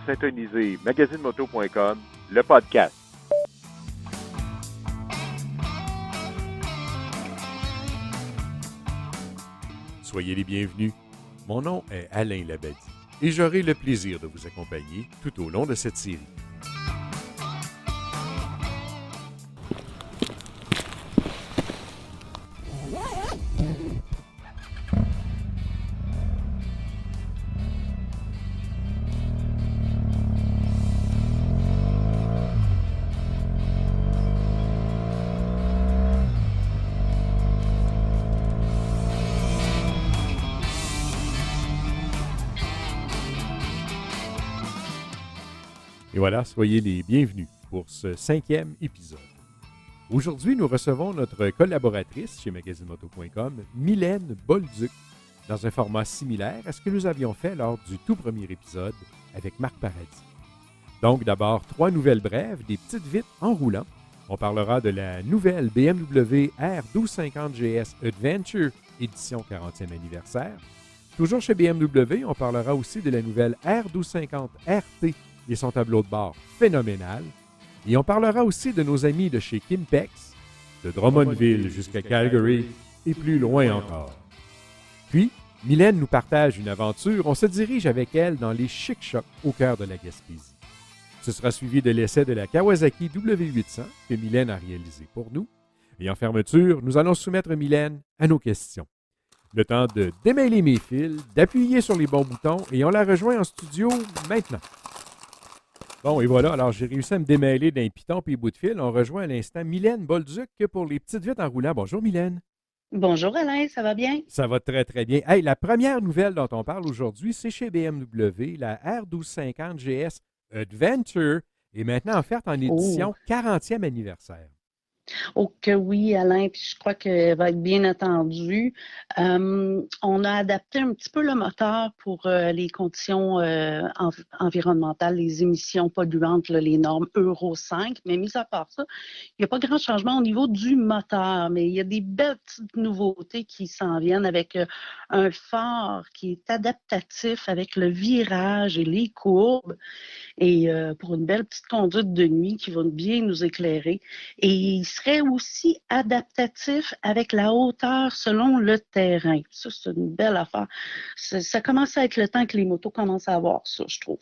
syntoniser magazinemoto.com, le podcast. Soyez les bienvenus. Mon nom est Alain Labadie et j'aurai le plaisir de vous accompagner tout au long de cette série. Et voilà, soyez les bienvenus pour ce 5e épisode. Aujourd'hui, nous recevons notre collaboratrice chez magazinemoto.com, Mylène Bolduc, dans un format similaire à ce que nous avions fait lors du tout premier épisode avec Marc Paradis. Donc d'abord, 3 nouvelles brèves, des petites vites en roulant. On parlera de la nouvelle BMW R1250 GS Adventure, édition 40e anniversaire. Toujours chez BMW, on parlera aussi de la nouvelle R1250 RT et son tableau de bord phénoménal. Et on parlera aussi de nos amis de chez Kimpex, de Drummondville jusqu'à Calgary et plus loin encore. Puis, Mylène nous partage une aventure. On se dirige avec elle dans les Chic Chocs au cœur de la Gaspésie. Ce sera suivi de l'essai de la Kawasaki W800 que Mylène a réalisé pour nous. Et en fermeture, nous allons soumettre Mylène à nos questions. Le temps de démêler mes fils, d'appuyer sur les bons boutons et on la rejoint en studio maintenant. Bon, et voilà, alors j'ai réussi à me démêler d'un piton et bout de fil. On rejoint à l'instant Mylène Bolduc pour les petites vites en roulant. Bonjour Mylène. Bonjour Alain, ça va bien? Ça va très très bien. Hey, la première nouvelle dont on parle aujourd'hui, c'est chez BMW, la R1250 GS Adventure est maintenant offerte en édition 40e anniversaire. Oh que oui, Alain, puis je crois qu'elle va être bien attendue. On a adapté un petit peu le moteur pour les conditions environnementales, les émissions polluantes, là, les normes Euro 5, mais mis à part ça, il n'y a pas grand changement au niveau du moteur, mais il y a des belles petites nouveautés qui s'en viennent avec un phare qui est adaptatif avec le virage et les courbes. Et pour une belle petite conduite de nuit qui va bien nous éclairer. Et il serait aussi adaptatif avec la hauteur selon le terrain. Ça, c'est une belle affaire. Ça commence à être le temps que les motos commencent à avoir ça, je trouve.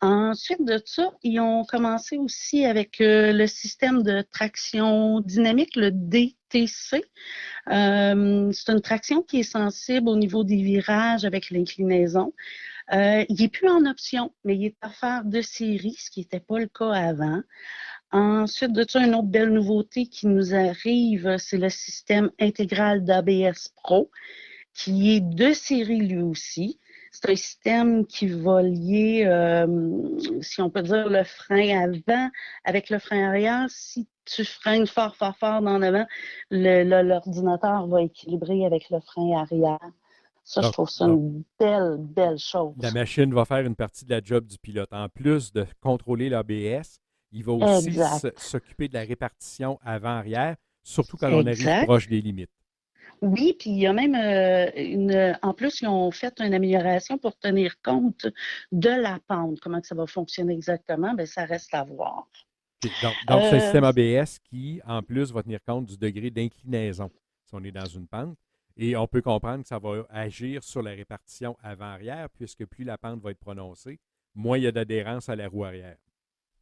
Ensuite de ça, ils ont commencé aussi avec le système de traction dynamique, le DTC. C'est une traction qui est sensible au niveau des virages avec l'inclinaison. Il n'est plus en option, mais il est offert de série, ce qui n'était pas le cas avant. Ensuite de ça, une autre belle nouveauté qui nous arrive, c'est le système intégral d'ABS Pro, qui est de série lui aussi. C'est un système qui va lier, si on peut dire, le frein avant avec le frein arrière. Si tu freines fort, fort, fort dans l'avant, l'ordinateur va équilibrer avec le frein arrière. Ça, je trouve ça une belle, belle chose. La machine va faire une partie de la job du pilote. En plus de contrôler l'ABS, il va aussi s'occuper de la répartition avant-arrière, surtout quand on arrive proche des limites. Oui, puis il y a même en plus, ils ont fait une amélioration pour tenir compte de la pente. Comment que ça va fonctionner exactement? Bien, ça reste à voir. Donc c'est un système ABS qui, en plus, va tenir compte du degré d'inclinaison si on est dans une pente. Et on peut comprendre que ça va agir sur la répartition avant-arrière, puisque plus la pente va être prononcée, moins il y a d'adhérence à la roue arrière.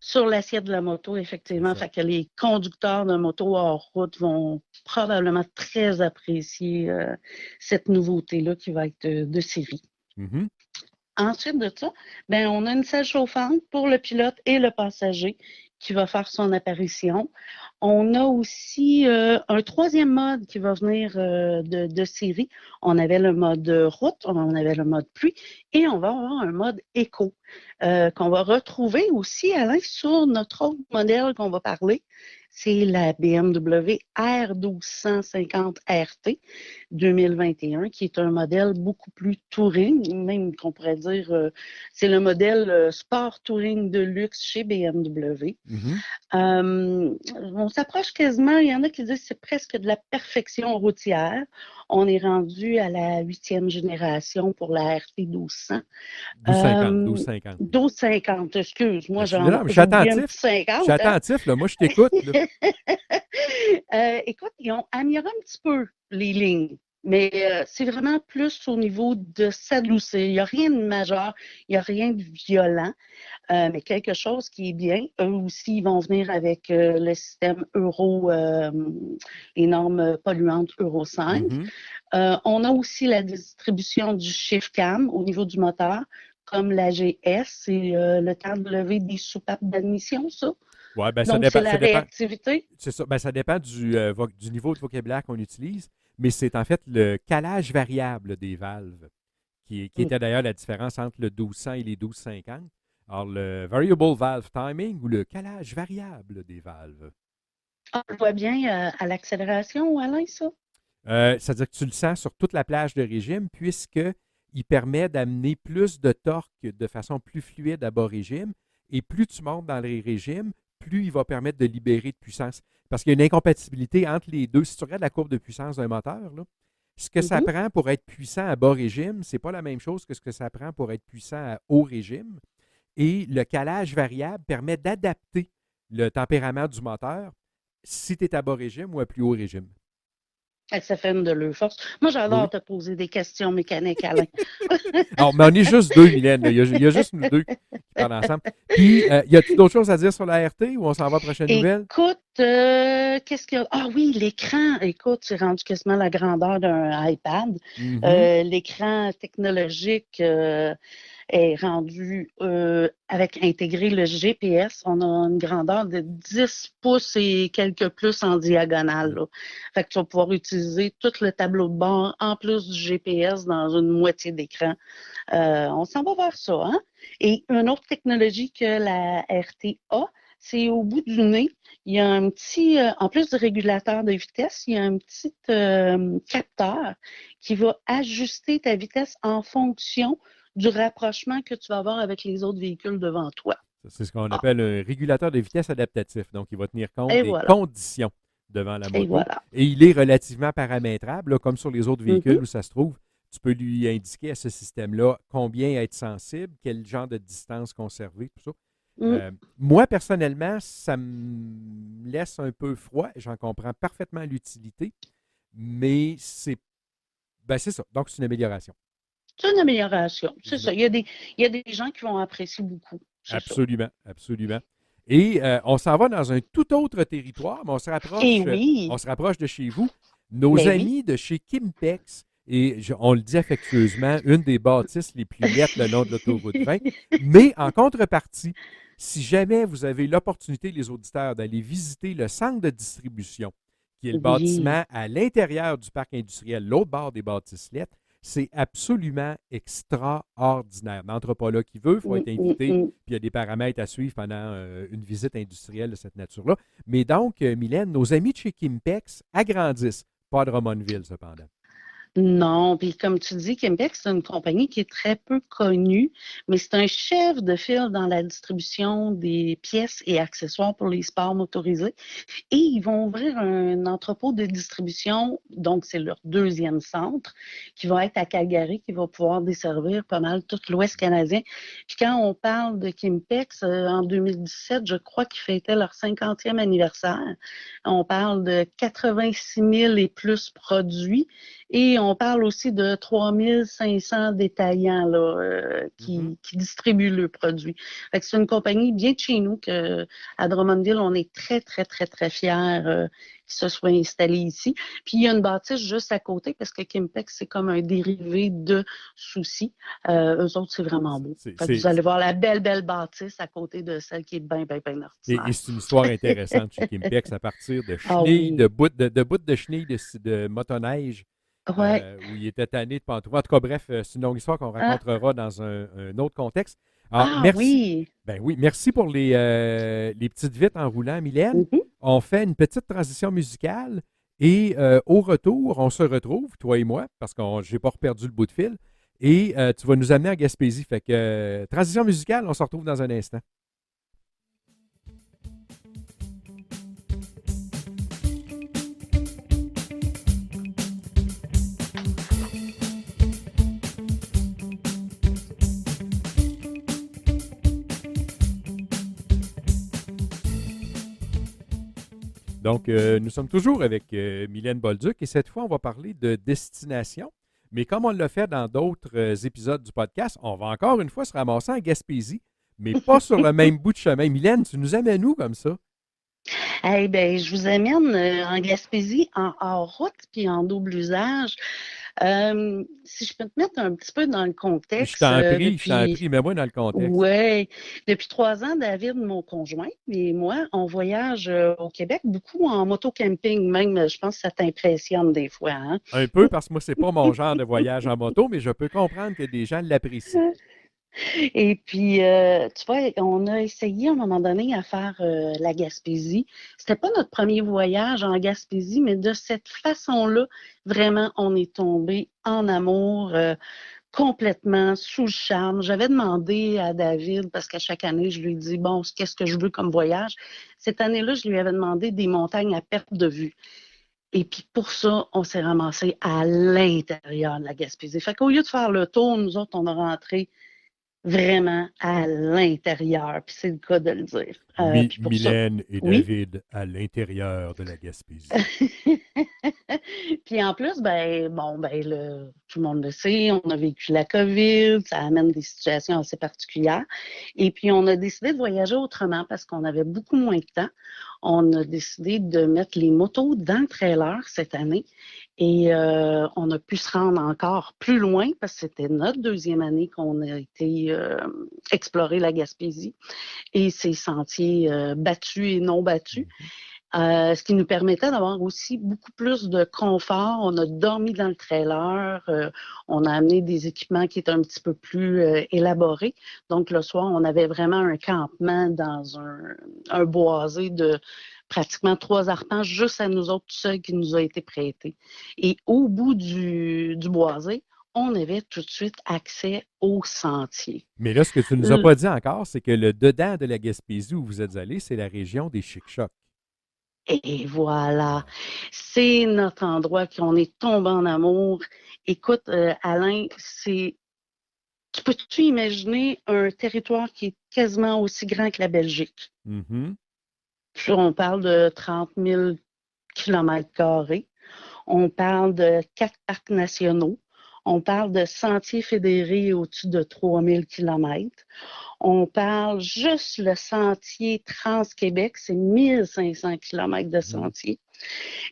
Sur l'assiette de la moto, effectivement. Fait que les conducteurs de moto hors route vont probablement très apprécier cette nouveauté-là qui va être de série. Mm-hmm. Ensuite de ça, ben, on a une salle chauffante pour le pilote et le passager qui va faire son apparition. On a aussi un troisième mode qui va venir de série. On avait le mode route, on avait le mode pluie et on va avoir un mode éco qu'on va retrouver aussi, Alain, sur notre autre modèle qu'on va parler. C'est la BMW R1250 RT 2021, qui est un modèle beaucoup plus touring, même qu'on pourrait dire, c'est le modèle sport touring de luxe chez BMW. Mm-hmm. On s'approche quasiment, il y en a qui disent que c'est presque de la perfection routière. On est rendu à la 8e génération pour la RT 1200. 1250. 1250, excuse-moi, Non, mais je suis j'ai oublié un attentif. petit Je suis 50. Hein? attentif, là. Moi, je t'écoute, là. Écoute, ils ont amélioré un petit peu les lignes, mais c'est vraiment plus au niveau de s'adoucir. Il n'y a rien de majeur, il n'y a rien de violent, mais quelque chose qui est bien. Eux aussi, ils vont venir avec le système Euro, les normes polluantes Euro 5. Mhm. On a aussi la distribution du chiffre CAM au niveau du moteur, comme l'AGS, c'est le temps de lever des soupapes d'admission, ça. Ouais, ben Donc, c'est la ça dépend. réactivité. C'est ça. Ben, ça dépend du niveau de vocabulaire qu'on utilise, mais c'est en fait le calage variable des valves qui était d'ailleurs la différence entre le 1200 et les 1250. Alors, le variable valve timing ou le calage variable des valves. On le voit bien à l'accélération, Alain, ça? C'est-à-dire que tu le sens sur toute la plage de régime, puisqu'il permet d'amener plus de torque de façon plus fluide à bas régime. Et plus tu montes dans les régimes, plus il va permettre de libérer de puissance. Parce qu'il y a une incompatibilité entre les deux. Si tu regardes la courbe de puissance d'un moteur, là, ce que ça prend pour être puissant à bas régime, ce n'est pas la même chose que ce que ça prend pour être puissant à haut régime. Et le calage variable permet d'adapter le tempérament du moteur si tu es à bas régime ou à plus haut régime. Ça fait une de leurs forces. Moi, Oui. j'adore te poser des questions mécaniques, Alain. Alors, mais on est juste deux, Mylène. Il y a juste nous deux qui parlent ensemble. Puis, y a-t-il d'autres choses à dire sur la RT ou on s'en va à la prochaine nouvelle? Écoute, qu'est-ce qu'il y a? Ah oui, l'écran. Écoute, c'est rendu quasiment la grandeur d'un iPad. L'écran technologique est rendu avec intégré le GPS. On a une grandeur de 10 pouces et quelques plus en diagonale. Là. Fait que tu vas pouvoir utiliser tout le tableau de bord en plus du GPS dans une moitié d'écran. On s'en va vers ça. Hein? Et une autre technologie que la RT a, c'est au bout du nez, il y a un petit, en plus du régulateur de vitesse, il y a un petit capteur qui va ajuster ta vitesse en fonction du rapprochement que tu vas avoir avec les autres véhicules devant toi. C'est ce qu'on appelle un régulateur de vitesse adaptatif. Donc, il va tenir compte Et des voilà. conditions devant la moto. Et voilà. Et il est relativement paramétrable, là, comme sur les autres véhicules où ça se trouve. Tu peux lui indiquer à ce système-là combien être sensible, quel genre de distance conserver, tout ça. Moi, personnellement, ça me laisse un peu froid. J'en comprends parfaitement l'utilité, mais c'est ça. Donc, c'est une amélioration. C'est une amélioration. C'est ça. Il y a des gens qui vont apprécier beaucoup. Absolument, absolument. Et on s'en va dans un tout autre territoire, mais on se rapproche de chez vous. Nos amis de chez Kimpex, et on le dit affectueusement, une des bâtisses les plus lettres le long de l'autoroute 20. Mais en contrepartie, si jamais vous avez l'opportunité, les auditeurs, d'aller visiter le centre de distribution, qui est le bâtiment à l'intérieur du parc industriel, l'autre bord des bâtisses lettres, c'est absolument extraordinaire. N'entre pas là qui veut, il faut être invité, puis il y a des paramètres à suivre pendant une visite industrielle de cette nature-là. Mais donc, Mylène, nos amis de chez Kimpex agrandissent, pas de Drummondville cependant. Non, puis comme tu dis, Kimpex, c'est une compagnie qui est très peu connue, mais c'est un chef de file dans la distribution des pièces et accessoires pour les sports motorisés. Et ils vont ouvrir un entrepôt de distribution, donc c'est leur deuxième centre, qui va être à Calgary, qui va pouvoir desservir pas mal tout l'Ouest canadien. Puis quand on parle de Kimpex, en 2017, je crois qu'ils fêtaient leur 50e anniversaire. On parle de 86 000 et plus produits. Et on parle aussi de 3500 détaillants là, qui distribuent le produit. Fait que c'est une compagnie bien de chez nous qu'à Drummondville, on est très, très, très, très fiers qu'ils se soient installés ici. Puis il y a une bâtisse juste à côté parce que Kimpex, c'est comme un dérivé de Soucy. Eux autres, c'est vraiment beau. Fait que vous allez voir la belle, belle bâtisse à côté de celle qui est bien, bien, bien ordinaire. Et c'est une histoire intéressante chez Kimpex à partir de chenilles, de bouts de chenilles de motoneige. Où il était tanné de pantoufles. En tout cas, bref, c'est une longue histoire qu'on racontera dans un autre contexte. Alors, merci. Oui! Ben oui, merci pour les petites vites en roulant, Mylène. On fait une petite transition musicale et au retour, on se retrouve, toi et moi, parce que je n'ai pas perdu le bout de fil, et tu vas nous amener en Gaspésie. Fait que transition musicale, on se retrouve dans un instant. Donc, nous sommes toujours avec Mylène Bolduc et cette fois, on va parler de destination. Mais comme on l'a fait dans d'autres épisodes du podcast, on va encore une fois se ramasser en Gaspésie, mais pas sur le même bout de chemin. Mylène, tu nous amènes où comme ça? Eh bien, je vous amène en Gaspésie en hors route puis en double usage. Si je peux te mettre un petit peu dans le Je contexte, t'en prie, mets-moi dans le contexte. ouais, depuis 3 ans, David, mon conjoint, et moi, on voyage au Québec beaucoup en moto-camping. Même, je pense que ça t'impressionne des fois, hein? Un peu, parce que moi, c'est pas mon genre de voyage en moto, mais je peux comprendre que des gens l'apprécient. Et puis, tu vois, on a essayé à un moment donné à faire la Gaspésie. C'était pas notre premier voyage en Gaspésie, mais de cette façon-là, vraiment, on est tombé en amour complètement sous le charme. J'avais demandé à David, parce qu'à chaque année, je lui dis, bon, qu'est-ce que je veux comme voyage? Cette année-là, je lui avais demandé des montagnes à perte de vue. Et puis pour ça, on s'est ramassé à l'intérieur de la Gaspésie. Fait qu'au lieu de faire le tour, nous autres, on a rentré vraiment à l'intérieur, puis c'est le cas de le dire. Puis pour ça, Mylène et oui. David à l'intérieur de la Gaspésie. Puis en plus, ben bon, ben tout le monde le sait, on a vécu la COVID, ça amène des situations assez particulières. Et puis on a décidé de voyager autrement parce qu'on avait beaucoup moins de temps. On a décidé de mettre les motos dans le trailer cette année et on a pu se rendre encore plus loin parce que c'était notre deuxième année qu'on a été explorer la Gaspésie et ses sentiers battus et non battus. Ce qui nous permettait d'avoir aussi beaucoup plus de confort. On a dormi dans le trailer, on a amené des équipements qui étaient un petit peu plus élaborés. Donc, le soir, on avait vraiment un campement dans un boisé de pratiquement 3 arpents, juste à nous autres seuls qui nous a été prêté. Et au bout du boisé, on avait tout de suite accès au sentier. Mais là, ce que tu ne nous as pas dit encore, c'est que le dedans de la Gaspésie où vous êtes allé, c'est la région des Chic-Chocs. Et voilà, c'est notre endroit qu'on est tombé en amour. Écoute, Alain, tu peux-tu imaginer un territoire qui est quasiment aussi grand que la Belgique? Mhm. Puis on parle de 30 000 kilomètres carrés. On parle de 4 parcs nationaux. On parle de sentiers fédérés au-dessus de 3 000 kilomètres. On parle juste le sentier Trans-Québec, c'est 1500 kilomètres de sentier.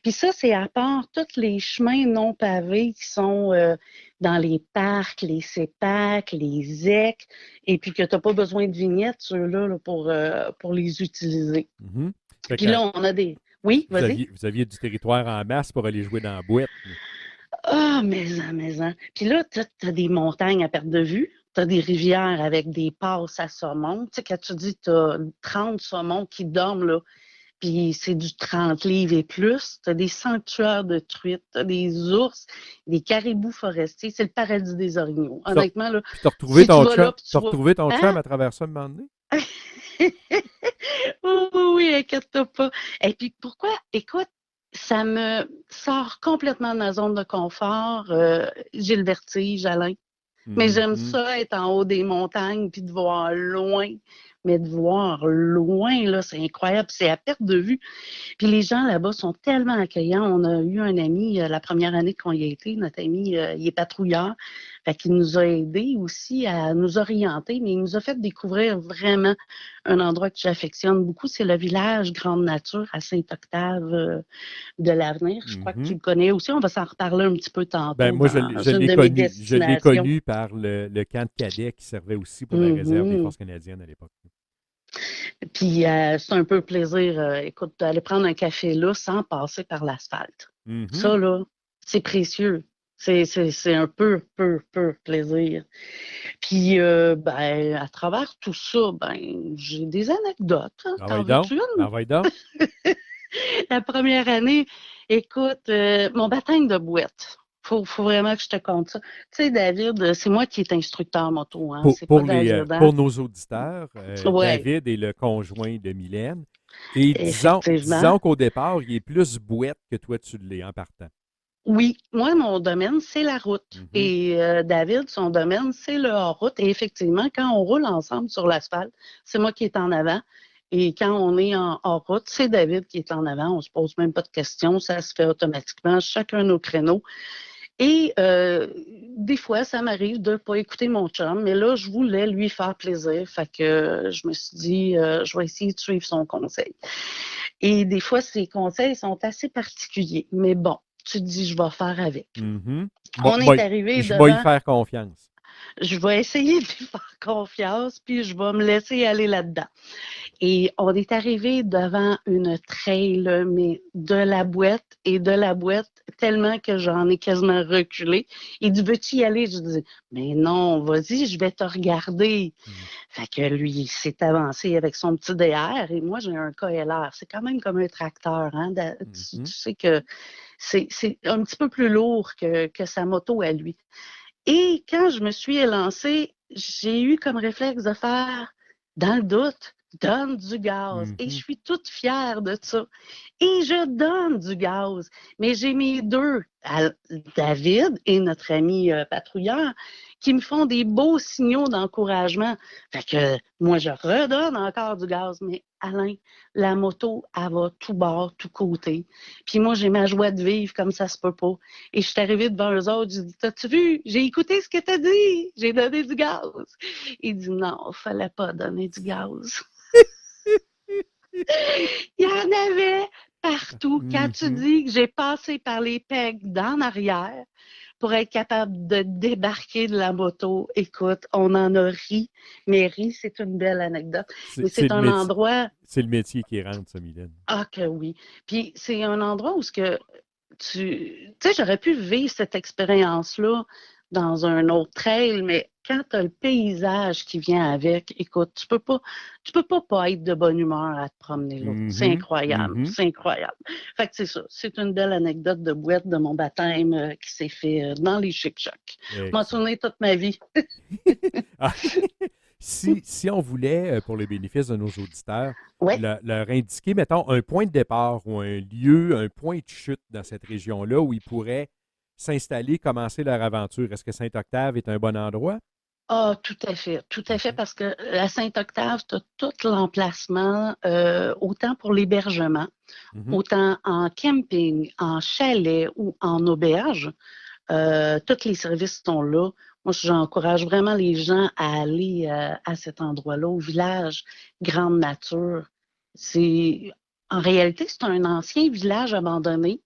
Puis ça, c'est à part tous les chemins non pavés qui sont dans les parcs, les CEPAC, les ZEC, et puis que tu n'as pas besoin de vignettes, ceux-là, là, pour les utiliser. Mhm. Fait Puis que là, on a des... Oui, vas-y. vous aviez du territoire en masse pour aller jouer dans la boîte. Ah, mais. Puis là, tu as des montagnes à perte de vue. Tu as des rivières avec des passes à saumon. Tu sais, quand tu dis tu as 30 saumons qui dorment, là, puis c'est du 30 livres et plus. Tu as des sanctuaires de truites, tu as des ours, des caribous forestiers. C'est le paradis des orignaux. Honnêtement, là, Puis t'as retrouvé si tu ton vas là, chum, puis tu t'as vois... retrouvé ton chum Hein? à travers ça un moment donné? Oui, oui, oui, inquiète-toi pas. Et puis pourquoi? Écoute, ça me sort complètement de ma zone de confort. J'ai le vertige, Alain. Mais j'aime Mhm. ça être en haut des montagnes puis de voir loin. Mais de voir loin, là, c'est incroyable. C'est à perte de vue. Puis les gens là-bas sont tellement accueillants. On a eu un ami, la première année qu'on y a été, notre ami, il est patrouilleur. Fait qu'il nous a aidés aussi à nous orienter, mais il nous a fait découvrir vraiment un endroit que j'affectionne beaucoup. C'est le village Grande Nature à Saint-Octave de l'Avenir. Je crois que tu Mhm. le connais aussi. On va s'en reparler un petit peu Ben, tantôt moi, dans je une l'ai de mes connu. Je l'ai destinations. connu par le camp de cadets qui servait aussi pour la réserve des Mhm. Forces canadiennes à l'époque. Puis c'est un peu plaisir, écoute, d'aller prendre un café là sans passer par l'asphalte. Mhm. Ça, là, c'est précieux. C'est un peu plaisir. Puis, ben, à travers tout ça, ben, j'ai des anecdotes. Hein. Ah, T'en va donc. veux-tu une? Ah, va donc. La première année, écoute, mon baptême de boîte. Faut vraiment que je te conte ça. Tu sais, David, c'est moi qui est instructeur moto, hein. C'est pas David, hein? Pour nos auditeurs, Ouais, David est le conjoint de Mylène. Et effectivement. disons qu'au départ, il est plus bouette que toi, tu l'es en partant. Oui, moi, mon domaine, c'est la route. Mhm. Et David, son domaine, c'est le hors-route. Et effectivement, quand on roule ensemble sur l'asphalte, c'est moi qui est en avant Et quand on est en hors route, c'est David qui est en avant. On ne se pose même pas de questions. Ça se fait automatiquement, chacun nos créneaux. Et des fois, ça m'arrive de ne pas écouter mon chum, mais là, je voulais lui faire plaisir. Fait que je me suis dit, je vais essayer de suivre son conseil. Et des fois, ses conseils sont assez particuliers. Mais bon, tu te dis, je vais faire avec. Mhm. On est arrivé Je vais y devant. faire confiance. Je vais essayer de lui faire confiance, puis je vais me laisser aller là-dedans. Et on est arrivé devant une trail, mais de la boîte et de la boîte, tellement que j'en ai quasiment reculé. Il dit, veux-tu y aller? Je dis, mais non, vas-y, je vais te regarder. Fait que lui, il s'est avancé avec son petit DR et moi, j'ai un KLR. C'est quand même comme un tracteur, hein? Tu sais que c'est un petit peu plus lourd que sa moto à lui. Et quand je me suis élancée, j'ai eu comme réflexe de faire, dans le doute, donne du gaz. Et je suis toute fière de ça. Et je donne du gaz. Mais j'ai mes deux, David et notre ami patrouilleur, qui me font des beaux signaux d'encouragement. Fait que moi, je redonne encore du gaz. Mais Alain, la moto, elle va tout bord, tout côté. Puis moi, j'ai ma joie de vivre comme ça se peut pas. Et je suis arrivée devant eux autres, j'ai dit, t'as-tu vu? J'ai écouté ce que t'as dit. J'ai donné du gaz. Il dit, non, fallait pas donner du gaz. Il y en avait partout. Quand tu dis que j'ai passé par les pegs d'en arrière pour être capable de débarquer de la moto, écoute, on en a ri. Mais ri, c'est une belle anecdote. Mais c'est un endroit... C'est le métier qui rentre, ça, Mylène. Ah que oui. Puis c'est un endroit où tu sais, j'aurais pu vivre cette expérience-là dans un autre trail, mais quand tu as le paysage qui vient avec, écoute, tu peux pas être de bonne humeur à te promener là. C'est incroyable, c'est incroyable. Fait que c'est ça, c'est une belle anecdote de boîte de mon baptême qui s'est fait dans les Chic-Chocs. Je m'en souviens toute ma vie. Si on voulait, pour le bénéfice de nos auditeurs, ouais. leur indiquer, mettons, un point de départ ou un lieu, un point de chute dans cette région-là où ils pourraient s'installer, commencer leur aventure, est-ce que Saint-Octave est un bon endroit? Ah, tout à fait, parce que à Saint-Octave, tu as tout l'emplacement, autant pour l'hébergement, autant en camping, en chalet ou en auberge. Tous les services sont là. Moi, j'encourage vraiment les gens à aller à cet endroit-là, au village Grande Nature. En réalité, c'est un ancien village abandonné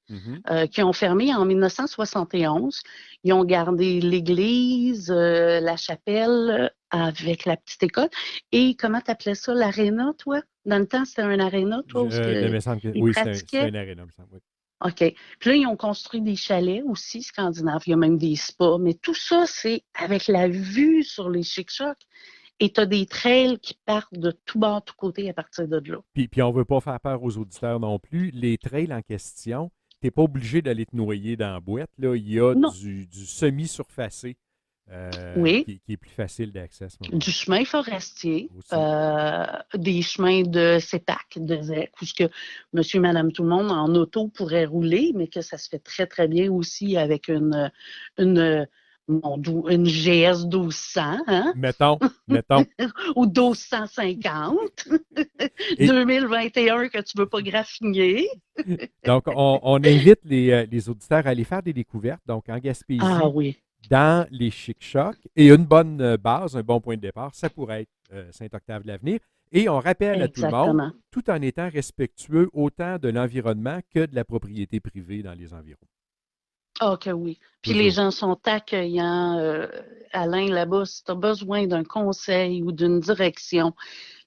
qui ont fermé en 1971. Ils ont gardé l'église, la chapelle avec la petite école. Et comment tu appelais ça, l'aréna, toi? Dans le temps, c'était un aréna, toi? Oui, c'est un aréna, me semble, oui. OK. Puis là, ils ont construit des chalets aussi scandinaves. Il y a même des spas. Mais tout ça, c'est avec la vue sur les Chic-Chocs. Et tu as des trails qui partent de tout bord, tout côté à partir de là. Puis on ne veut pas faire peur aux auditeurs non plus. Les trails en question, tu n'es pas obligé d'aller te noyer dans la boîte. Là. Il y a du semi-surfacé qui est plus facile d'accès à ce moment-là. Du chemin forestier, des chemins de CEPAC, de ZEC, où ce que monsieur, madame, tout le monde en auto pourrait rouler, mais que ça se fait très, très bien aussi avec une GS 1200, hein? Mettons. Ou 1250. 2021 que tu ne veux pas graffiner. Donc, on invite les auditeurs à aller faire des découvertes. Donc, en Gaspésie, dans les Chic-Chocs, et une bonne base, un bon point de départ, ça pourrait être Saint-Octave-de-l'Avenir. Et on rappelle à tout le monde, tout en étant respectueux autant de l'environnement que de la propriété privée dans les environs. Ah, que oui. Puis les gens sont accueillants. Alain, là-bas, si tu as besoin d'un conseil ou d'une direction,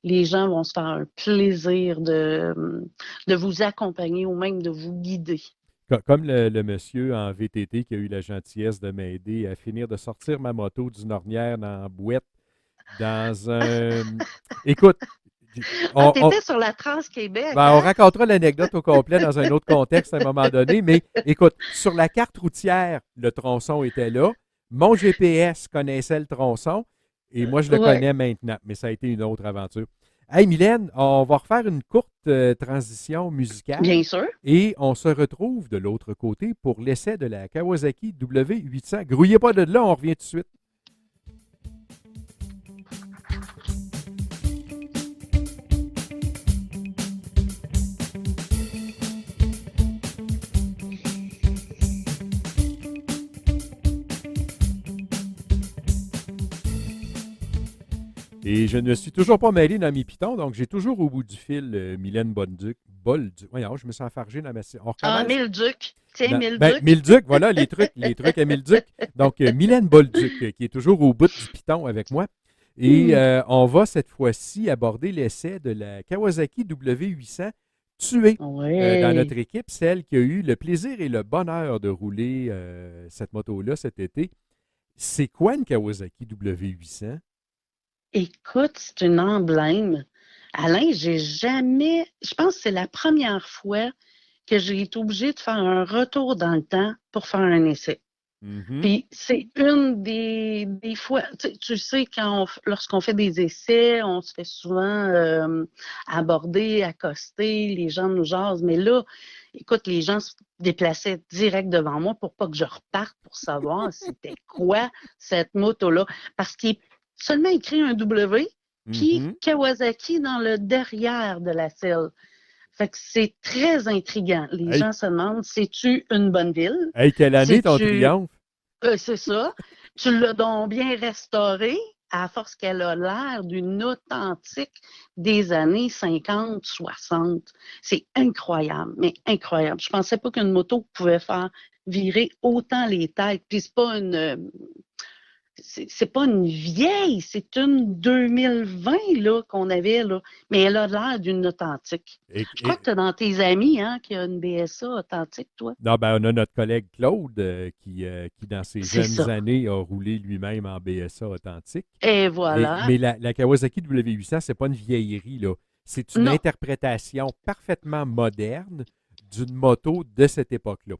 les gens vont se faire un plaisir de vous accompagner ou même de vous guider. Comme le monsieur en VTT qui a eu la gentillesse de m'aider à finir de sortir ma moto d'une ornière dans la boîte dans un... Écoute, t'étais sur la Trans-Québec. On racontera l'anecdote au complet dans un autre contexte à un moment donné, mais écoute, sur la carte routière, le tronçon était là. Mon GPS connaissait le tronçon et moi, je le connais maintenant, mais ça a été une autre aventure. Hey, Mylène, on va refaire une courte transition musicale. Bien sûr. Et on se retrouve de l'autre côté pour l'essai de la Kawasaki W800. Grouillez pas de là, on revient tout de suite. Et je ne suis toujours pas mêlé dans mes pitons, donc j'ai toujours au bout du fil Mylène Bolduc. Voyons, je me sens enfargé dans ma... On Ah, recommence? Milduc. Tiens, Ben, Milduc. Milduc, voilà les trucs à Milduc. Donc, Mylène Bolduc, qui est toujours au bout du piton avec moi. Et on va cette fois-ci aborder l'essai de la Kawasaki W800 tuée dans Oui. notre équipe, celle qui a eu le plaisir et le bonheur de rouler cette moto-là cet été. C'est quoi une Kawasaki W800? Écoute, c'est un emblème. Alain, j'ai jamais. Je pense que c'est la première fois que j'ai été obligée de faire un retour dans le temps pour faire un essai. Mhm. Puis c'est une des fois, tu sais, lorsqu'on fait des essais, on se fait souvent aborder, accoster, les gens nous jasent, mais là, écoute, les gens se déplaçaient direct devant moi pour pas que je reparte pour savoir c'était quoi cette moto-là. Parce qu'il est seulement écrit un W, puis Mhm. Kawasaki dans le derrière de la selle. Fait que c'est très intriguant. Les Hey, gens se demandent, c'est-tu une bonne ville? hey, quelle année ton C'est-tu triomphe? c'est ça. Tu l'as donc bien restaurée à force qu'elle a l'air d'une authentique des années 50, 60. C'est incroyable, mais incroyable. Je pensais pas qu'une moto pouvait faire virer autant les têtes. Puis c'est pas une vieille, c'est une 2020 là, qu'on avait, là. Mais elle a l'air d'une authentique. Et, Je crois et- que tu as dans tes amis, hein, qui a une BSA authentique, toi. non, ben, on a notre collègue Claude qui, dans ses C'est jeunes ça. années, a roulé lui-même en BSA authentique. Et voilà. Mais la Kawasaki W800, c'est pas une vieillerie, là. C'est une Non. interprétation parfaitement moderne d'une moto de cette époque-là.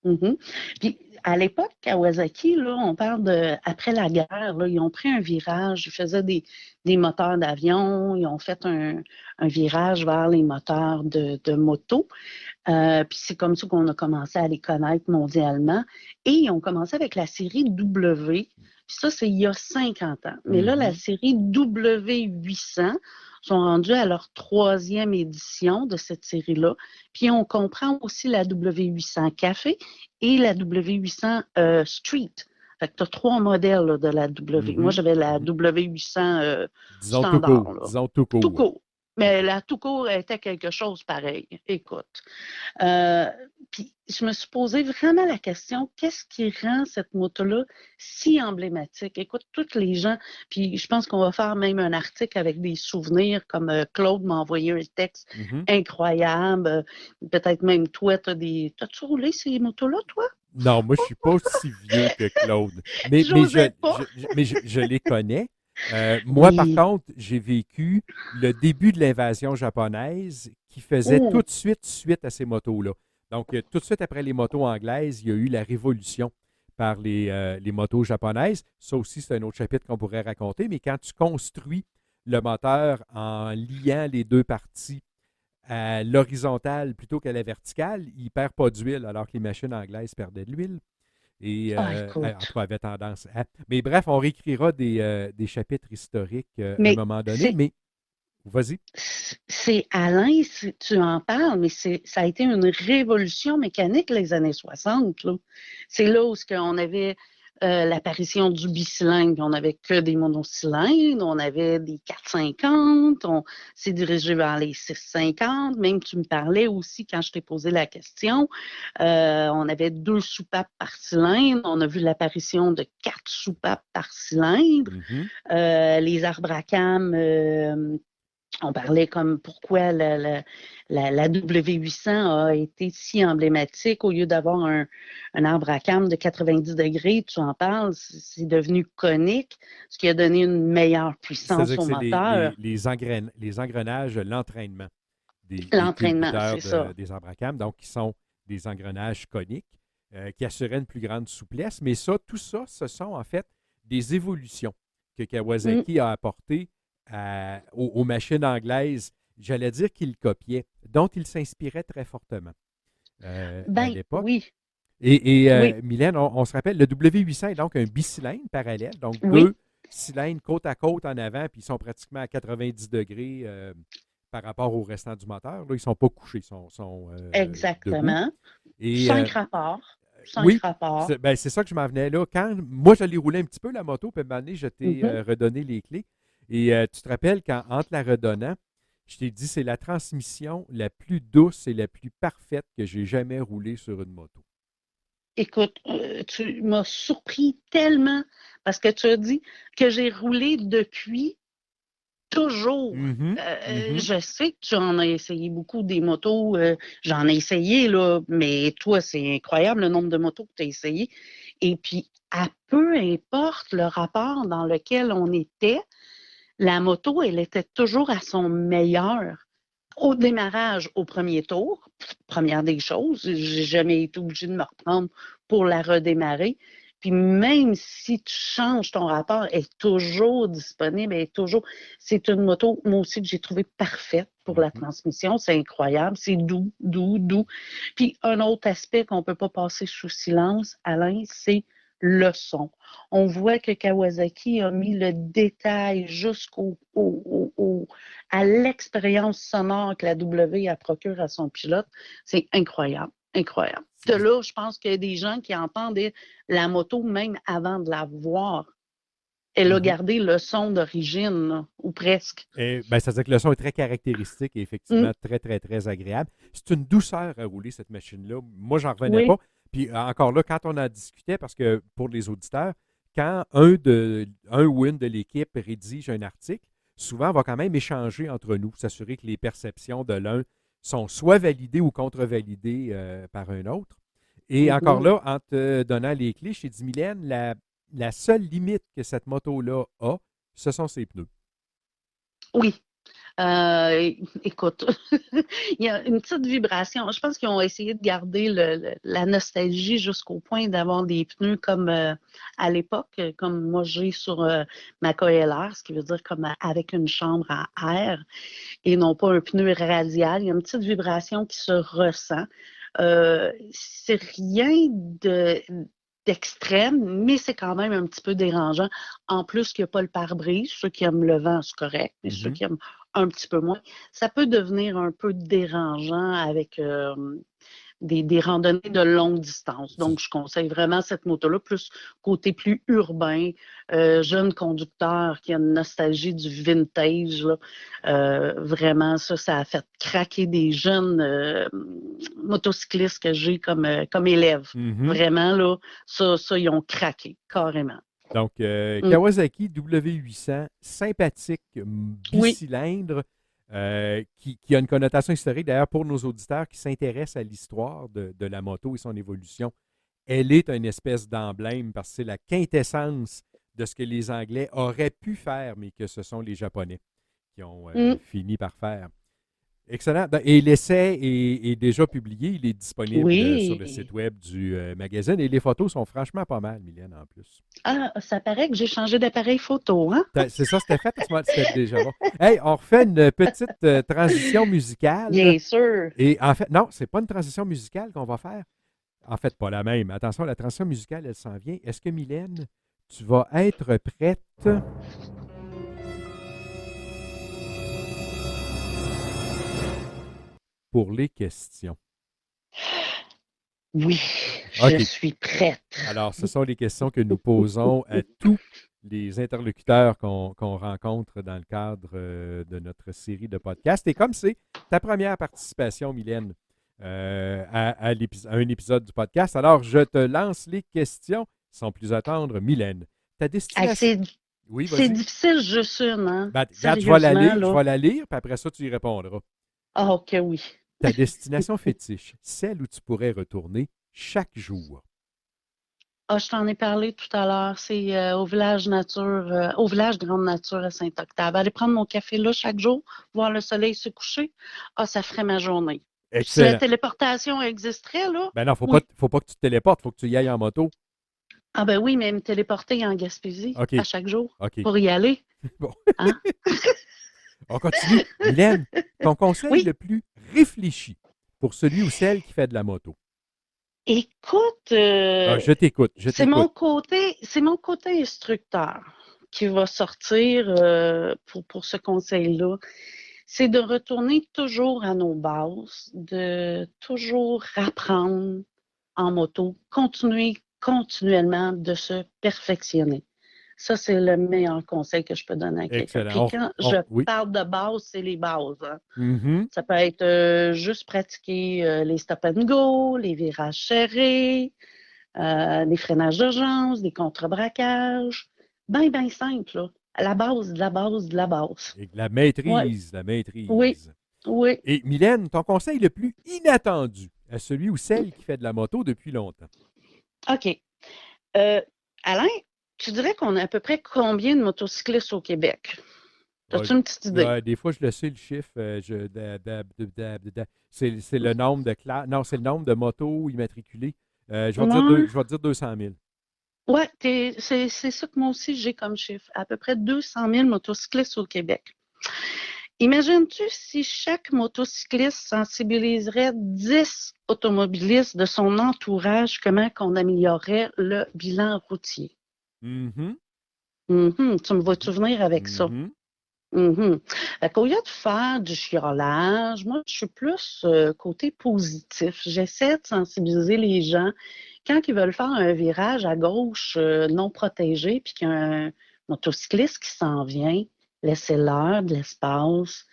Mhm. Puis à l'époque, Kawasaki, là, on parle de après la guerre, là, ils ont pris un virage, ils faisaient des moteurs d'avion, ils ont fait un virage vers les moteurs de moto. Puis c'est comme ça qu'on a commencé à les connaître mondialement. Et ils ont commencé avec la série W. Puis ça, c'est il y a 50 ans. Mais là, la Mhm. série W800 sont rendus à leur troisième édition de cette série-là. Puis on comprend aussi la W800 Café et la W800 Street. Fait que tu as trois modèles là, de la W. Moi, Mhm. j'avais la Mhm. W800 Disons tout standard, court. là. Disons tout Tout court. court. Mais OK. la tout court était quelque chose pareil. Écoute. Euh, Puis je me suis posé vraiment la question, qu'est-ce qui rend cette moto-là si emblématique? Écoute, tous les gens, puis je pense qu'on va faire même un article avec des souvenirs, comme Claude m'a envoyé un texte Mhm. incroyable. Peut-être même toi, t'as-tu roulé ces motos-là, toi? Non, moi, je suis pas aussi vieux que Claude. Mais J'osais pas. je les connais. Moi, par Oui. contre, j'ai vécu le début de l'invasion japonaise qui faisait tout Oh. de suite à ces motos-là. Donc, tout de suite après les motos anglaises, il y a eu la révolution par les motos japonaises. Ça aussi, c'est un autre chapitre qu'on pourrait raconter. Mais quand tu construis le moteur en liant les deux parties à l'horizontale plutôt qu'à la verticale, il ne perd pas d'huile alors que les machines anglaises perdaient de l'huile. Et Ah, en tout écoute. cas, avait tendance à. Mais bref, on réécrira des chapitres historiques à un Mais moment donné. c'est Mais vas-y. c'est Alain, tu en parles, mais ça a été une révolution mécanique les années 60. Là. C'est là où on avait l'apparition du bicylindre, puis on n'avait que des monocylindres, on avait des 450, on s'est dirigé vers les 650. Même tu me parlais aussi quand je t'ai posé la question, on avait deux soupapes par cylindre, on a vu l'apparition de quatre soupapes par cylindre. Mhm. Les arbres à cam, on parlait comme pourquoi la W800 a été si emblématique. Au lieu d'avoir un arbre à cames de 90 degrés, tu en parles, c'est devenu conique, ce qui a donné une meilleure puissance C'est-à-dire que au c'est moteur. les engrenages, l'entraînement des L'entraînement, c'est culbuteurs ça. des Abracam, donc qui sont des engrenages coniques qui assuraient une plus grande souplesse. Mais ça, tout ça, ce sont en fait des évolutions que Mm, Kawasaki a apportées aux machines anglaises. J'allais dire qu'il copiait, dont il s'inspirait très fortement à ben l'époque. oui, Et oui, Mylène, on se rappelle, le W800 est donc un bicylindre parallèle, donc oui, deux cylindres côte à côte en avant, puis ils sont pratiquement à 90 degrés par rapport au restant du moteur. Là, ils ne sont pas couchés, ils sont debout. exactement. Et Cinq rapports. Cinq oui, rapports. c'est ça que je m'en venais là. Quand moi, j'allais rouler un petit peu la moto, puis à un moment donné, je t'ai Mhm. redonné les clés. Et tu te rappelles qu'entre la redonnant, je t'ai dit c'est la transmission la plus douce et la plus parfaite que j'ai jamais roulée sur une moto. Écoute, tu m'as surpris tellement parce que tu as dit que j'ai roulé depuis toujours. Mhm, mhm. Je sais que tu en as essayé beaucoup des motos. J'en ai essayé, là, mais toi, c'est incroyable le nombre de motos que tu as essayé. Et puis, à peu importe le rapport dans lequel on était, la moto, elle était toujours à son meilleur. Au démarrage, au premier tour, première des choses, j'ai jamais été obligée de me reprendre pour la redémarrer. Puis même si tu changes ton rapport, elle est toujours disponible, elle est toujours. C'est une moto, moi aussi, que j'ai trouvée parfaite pour la Mhm. transmission. C'est incroyable, c'est doux, doux, doux. Puis un autre aspect qu'on ne peut pas passer sous silence, Alain, c'est le son. On voit que Kawasaki a mis le détail à l'expérience sonore que la W a procure à son pilote. C'est incroyable, incroyable. De là, je pense qu'il y a des gens qui entendent la moto même avant de la voir. Elle a Mhm. gardé le son d'origine, là, ou presque. Et, ben, c'est-à-dire que le son est très caractéristique et Mm, effectivement très, très, très agréable. C'est une douceur à rouler, cette machine-là. Moi, j'en revenais pas. oui, Puis encore là, quand on en discutait, parce que pour les auditeurs, quand un ou une de l'équipe rédige un article, souvent, on va quand même échanger entre nous, s'assurer que les perceptions de l'un sont soit validées ou contre-validées par un autre. Et encore mhm, là, en te donnant les clés, j'ai dit, Mylène, la seule limite que cette moto-là a, ce sont ses pneus. oui. Écoute, il y a une petite vibration. Je pense qu'ils ont essayé de garder la nostalgie jusqu'au point d'avoir des pneus comme à l'époque, comme moi j'ai sur ma KLR, ce qui veut dire comme avec une chambre à air et non pas un pneu radial. Il y a une petite vibration qui se ressent. C'est rien d'extrême, mais c'est quand même un petit peu dérangeant. En plus qu'il n'y a pas le pare-brise. Ceux qui aiment le vent, c'est correct, mais ceux Mhm. qui aiment un petit peu moins, ça peut devenir un peu dérangeant avec des randonnées de longue distance. Donc, je conseille vraiment cette moto-là, plus côté plus urbain, jeune conducteur qui a une nostalgie du vintage. Là. Vraiment, ça a fait craquer des jeunes motocyclistes que j'ai comme élèves. Mhm. Vraiment, là, ça, ils ont craqué, carrément. Donc, Mm. Kawasaki W800, sympathique Oui. bicylindre, qui a une connotation historique. D'ailleurs, pour nos auditeurs qui s'intéressent à l'histoire de la moto et son évolution, elle est une espèce d'emblème parce que c'est la quintessence de ce que les Anglais auraient pu faire, mais que ce sont les Japonais qui ont Mm. fini par faire. Excellent. Et l'essai est déjà publié. Il est disponible sur le site Oui. web du magazine. Et les photos sont franchement pas mal, Mylène, en plus. Ah, ça paraît que j'ai changé d'appareil photo, hein? C'est ça, c'était fait à ce moment, c'était déjà bon. Hey, on refait une petite transition musicale. Bien sûr. Et en fait, non, c'est pas une transition musicale qu'on va faire. En fait, pas la même. Attention, la transition musicale, elle s'en vient. Est-ce que, Mylène, tu vas être prête pour les questions? Oui, je OK. suis prête. Alors, ce sont les questions que nous posons à tous les interlocuteurs qu'on rencontre dans le cadre de notre série de podcasts. Et comme c'est ta première participation, Mylène, à un épisode du podcast, alors je te lance les questions sans plus attendre. Mylène, ta Hey, destination. Oui, c'est vas-y. difficile juste une, hein? Ben, regarde, Sérieusement, je là. vais la lire, puis après ça, tu y répondras. Ah, ok, oui. Ta destination fétiche, celle où tu pourrais retourner chaque jour. Ah, je t'en ai parlé tout à l'heure. C'est au village nature, au village Grande Nature à Saint-Octave. Aller prendre mon café là chaque jour, voir le soleil se coucher. Ah, ça ferait ma journée. Si la Excellent. téléportation existerait, là, Ben non, oui. faut pas que tu te téléportes, faut que tu y ailles en moto. Ah ben oui, mais me téléporter en Gaspésie OK, à chaque jour OK. pour y aller, Bon, hein? on continue. Mylène, ton conseil Oui, le plus réfléchi pour celui ou celle qui fait de la moto. écoute, Ah, je t'écoute, je t'écoute. c'est mon côté instructeur qui va sortir pour ce conseil-là. C'est de retourner toujours à nos bases, de toujours apprendre en moto, continuer continuellement de se perfectionner. Ça, c'est le meilleur conseil que je peux donner à quelqu'un. Puis Excellent. quand je Oui. parle de base, c'est les bases. Hein. Mhm. Ça peut être juste pratiquer les stop and go, les virages serrés, les freinages d'urgence, des contre-braquages. Ben simple, là. À la base, de la base, de la base. Et la Ouais, maîtrise, la oui, maîtrise. oui. Et Mylène, ton conseil le plus inattendu à celui ou celle qui fait de la moto depuis longtemps? OK. Alain, tu dirais qu'on a à peu près combien de motocyclistes au Québec? Ah, As-tu une petite idée? des fois, je le sais, le chiffre. C'est le nombre de classes. Non, c'est le nombre de motos immatriculées. Ouais, Je vais te dire 200 000. ouais, c'est ça que moi aussi j'ai comme chiffre. À peu près 200 000 motocyclistes au Québec. Imagines-tu si chaque motocycliste sensibiliserait 10 automobilistes de son entourage, comment qu'on améliorerait le bilan routier? Mhm. Tu me vois-tu venir avec ça? Mhm. Fait qu'au lieu de faire du chiolage, moi, je suis plus côté positif. J'essaie de sensibiliser les gens quand ils veulent faire un virage à gauche non protégé, puis qu'il y a un motocycliste qui s'en vient, laissez-leur de l'espace.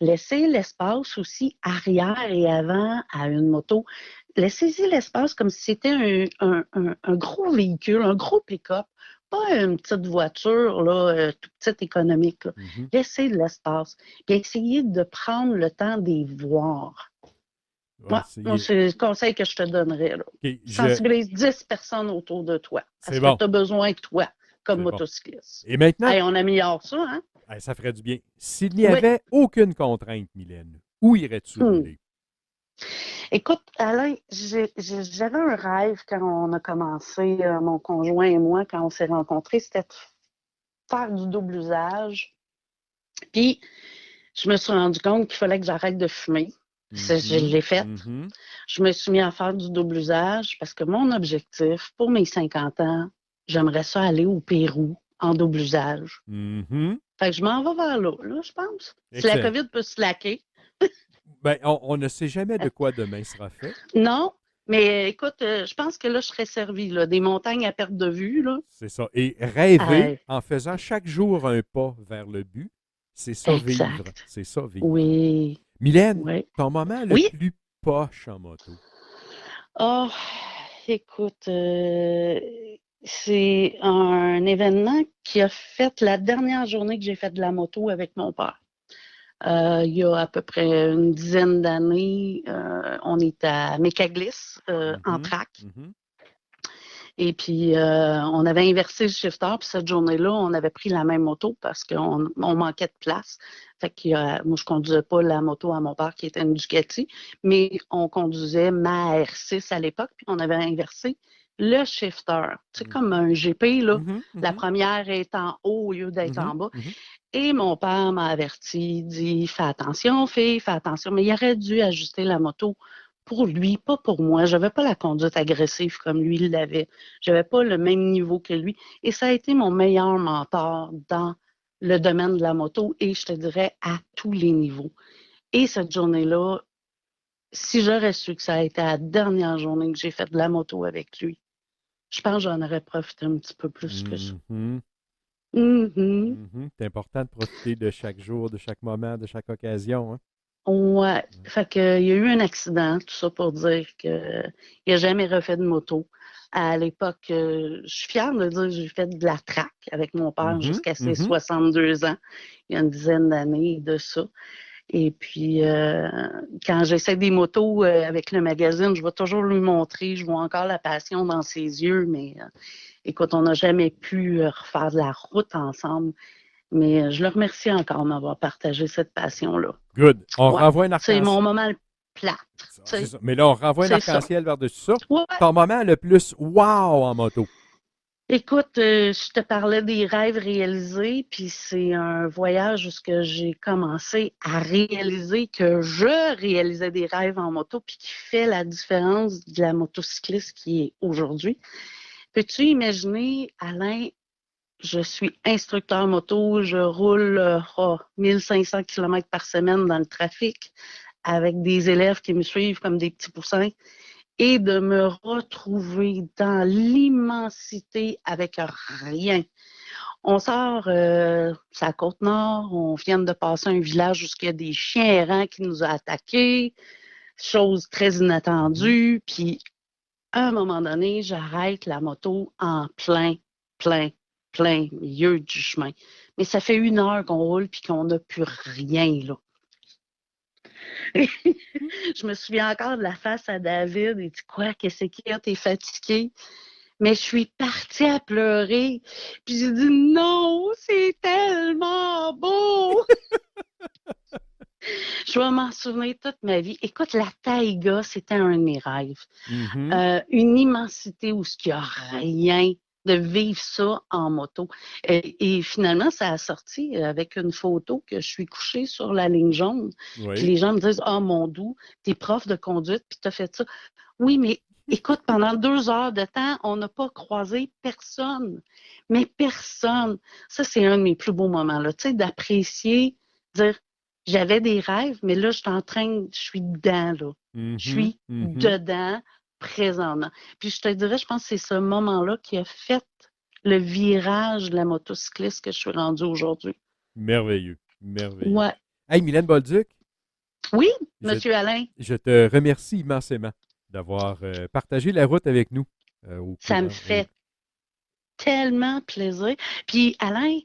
Laissez l'espace aussi arrière et avant à une moto. Laissez-y l'espace comme si c'était un gros véhicule, un gros pick-up, pas une petite voiture là, toute petite économique. Là. Mhm. Laissez de l'espace. Puis essayez de prendre le temps d'y voir. Ouais, Ouais, moi, c'est le conseil que je te donnerais. Là. OK, Sensibilise 10 personnes autour de toi à c'est ce que bon. tu as besoin de toi comme C'est bon. motocycliste. Et maintenant, Hey, on améliore ça, hein? ça ferait du bien. S'il n'y Oui. avait aucune contrainte, Mylène, où irais-tu Hmm. rouler? Écoute, Alain, j'avais un rêve quand on a commencé, mon conjoint et moi, quand on s'est rencontrés, c'était de faire du double usage. Puis, je me suis rendu compte qu'il fallait que j'arrête de fumer. Je Mhm. l'ai fait. Mhm. Je me suis mis à faire du double usage parce que mon objectif, pour mes 50 ans, j'aimerais ça aller au Pérou en double usage. Mhm. Fait que je m'en vais vers là, je pense. Si la Excellent. COVID peut se slacker. Ben, on ne sait jamais de quoi demain sera fait. Non, mais écoute, je pense que là, je serais servi, là, des montagnes à perte de vue, là. C'est ça. Et rêver Euh, en faisant chaque jour un pas vers le but, c'est ça vivre. exact. C'est ça vivre. Oui, Mylène, oui. ton moment le Oui. plus poche en moto. Oh, écoute, c'est un événement qui a fait la dernière journée que j'ai fait de la moto avec mon père. Il y a à peu près une dizaine d'années, on est à Mécaglis, en Mhm. track. Mhm. Et puis, on avait inversé le shifter. Puis cette journée-là, on avait pris la même moto parce qu'on manquait de place. Fait que moi, je conduisais pas la moto à mon père qui était une Ducati, mais on conduisait ma R6 à l'époque. Puis on avait inversé le shifter. C'est comme un GP, là. Mhm. La Mhm. première est en haut au lieu d'être Mhm. en bas. Mhm. Et mon père m'a averti, dit, fais attention, fille, fais attention. Mais il aurait dû ajuster la moto pour lui, pas pour moi. Je n'avais pas la conduite agressive comme lui l'avait. Je n'avais pas le même niveau que lui. Et ça a été mon meilleur mentor dans le domaine de la moto et je te dirais à tous les niveaux. Et cette journée-là, si j'aurais su que ça a été la dernière journée que j'ai fait de la moto avec lui, je pense que j'en aurais profité un petit peu plus que ça. Mhm. Mhm. Mhm. C'est important de profiter de chaque jour, de chaque moment, de chaque occasion. Hein? Ouais. Fait que, il y a eu un accident, tout ça pour dire qu'il n'a jamais refait de moto. À l'époque, je suis fière de dire que j'ai fait de la track avec mon père Mhm. jusqu'à ses Mhm. 62 ans, il y a une dizaine d'années de ça. Et puis, quand j'essaie des motos avec le magazine, je vais toujours lui montrer, je vois encore la passion dans ses yeux, mais écoute, on n'a jamais pu refaire de la route ensemble. Mais je le remercie encore de m'avoir partagé cette passion-là. Good. On Ouais, renvoie un c'est mon arc-en-ciel. moment plate. C'est ça. Mais là, on renvoie un C'est ça. arc-en-ciel par-dessus ça. Ouais. Ton moment le plus wow en moto. Écoute, je te parlais des rêves réalisés, puis c'est un voyage où ce que j'ai commencé à réaliser que je réalisais des rêves en moto, puis qui fait la différence de la motocycliste qui est aujourd'hui. Peux-tu imaginer, Alain, je suis instructeur moto, je roule 1500 km par semaine dans le trafic avec des élèves qui me suivent comme des petits poussins et de me retrouver dans l'immensité avec rien. On sort sur la Côte-Nord, on vient de passer un village où il y a des chiens errants qui nous ont attaqués, chose très inattendue. Puis, à un moment donné, j'arrête la moto en plein milieu du chemin. Mais ça fait 1 heure qu'on roule puis qu'on n'a plus rien, là. Je me souviens encore de la face à David. Il dit quoi? Qu'est-ce qu'il y a? T'es fatigué? Mais je suis partie à pleurer. Puis j'ai dit non, c'est tellement beau! Je vais m'en souvenir toute ma vie. Écoute, la taïga, c'était un de mes rêves. Une immensité où il n'y a rien, de vivre ça en moto. Et finalement, ça a sorti avec une photo que je suis couchée sur la ligne jaune. Oui. Puis les gens me disent « Ah, mon doux, t'es prof de conduite, puis t'as fait ça. » Oui, mais écoute, pendant 2 heures de temps, on n'a pas croisé personne. Mais personne. Ça, c'est un de mes plus beaux moments, là. Tu sais, d'apprécier, dire « J'avais des rêves, mais là, je suis dedans, là. Je suis dedans présentement. » Puis je te dirais, je pense que c'est ce moment-là qui a fait le virage de la motocycliste que je suis rendue aujourd'hui. Merveilleux. Merveilleux. Ouais. Hey, Mylène Bolduc. Oui, Monsieur Alain. Je te remercie immensément d'avoir partagé la route avec nous. Ça me fait tellement plaisir. Puis, Alain,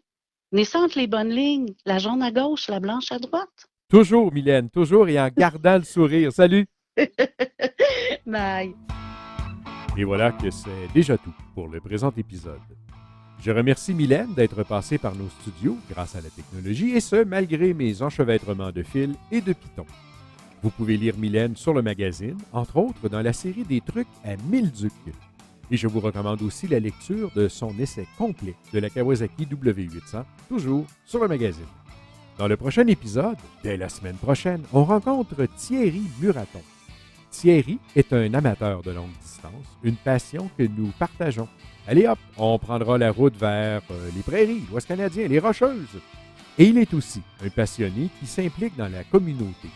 naissant entre les bonnes lignes, la jaune à gauche, la blanche à droite. Toujours, Mylène, toujours et en gardant le sourire. Salut! Bye! Et voilà que c'est déjà tout pour le présent épisode. Je remercie Mylène d'être passée par nos studios grâce à la technologie, et ce, malgré mes enchevêtrements de fils et de pitons. Vous pouvez lire Mylène sur le magazine, entre autres dans la série des trucs à 1000 ducs. Et je vous recommande aussi la lecture de son essai complet de la Kawasaki W800, toujours sur le magazine. Dans le prochain épisode, dès la semaine prochaine, on rencontre Thierry Muraton. Thierry est un amateur de longue distance, une passion que nous partageons. Allez hop, on prendra la route vers les prairies, l'Ouest canadien, les Rocheuses. Et il est aussi un passionné qui s'implique dans la communauté.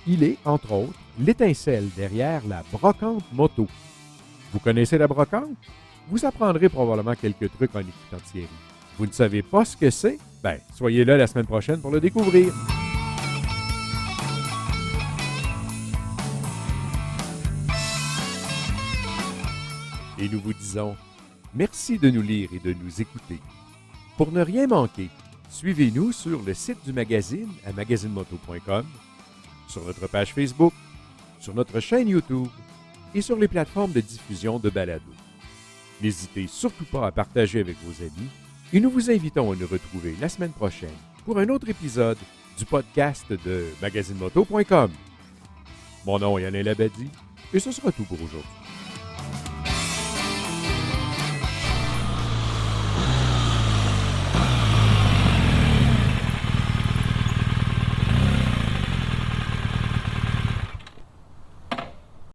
Il est, entre autres, l'étincelle derrière la brocante moto. Vous connaissez la brocante? Vous apprendrez probablement quelques trucs en écoutant Thierry. Vous ne savez pas ce que c'est? Ben, soyez là la semaine prochaine pour le découvrir. Et nous vous disons merci de nous lire et de nous écouter. Pour ne rien manquer, suivez-nous sur le site du magazine à magazinemoto.com, sur notre page Facebook, sur notre chaîne YouTube et sur les plateformes de diffusion de balados. N'hésitez surtout pas à partager avec vos amis et nous vous invitons à nous retrouver la semaine prochaine pour un autre épisode du podcast de magazinemoto.com. Mon nom est Alain Labadie et ce sera tout pour aujourd'hui.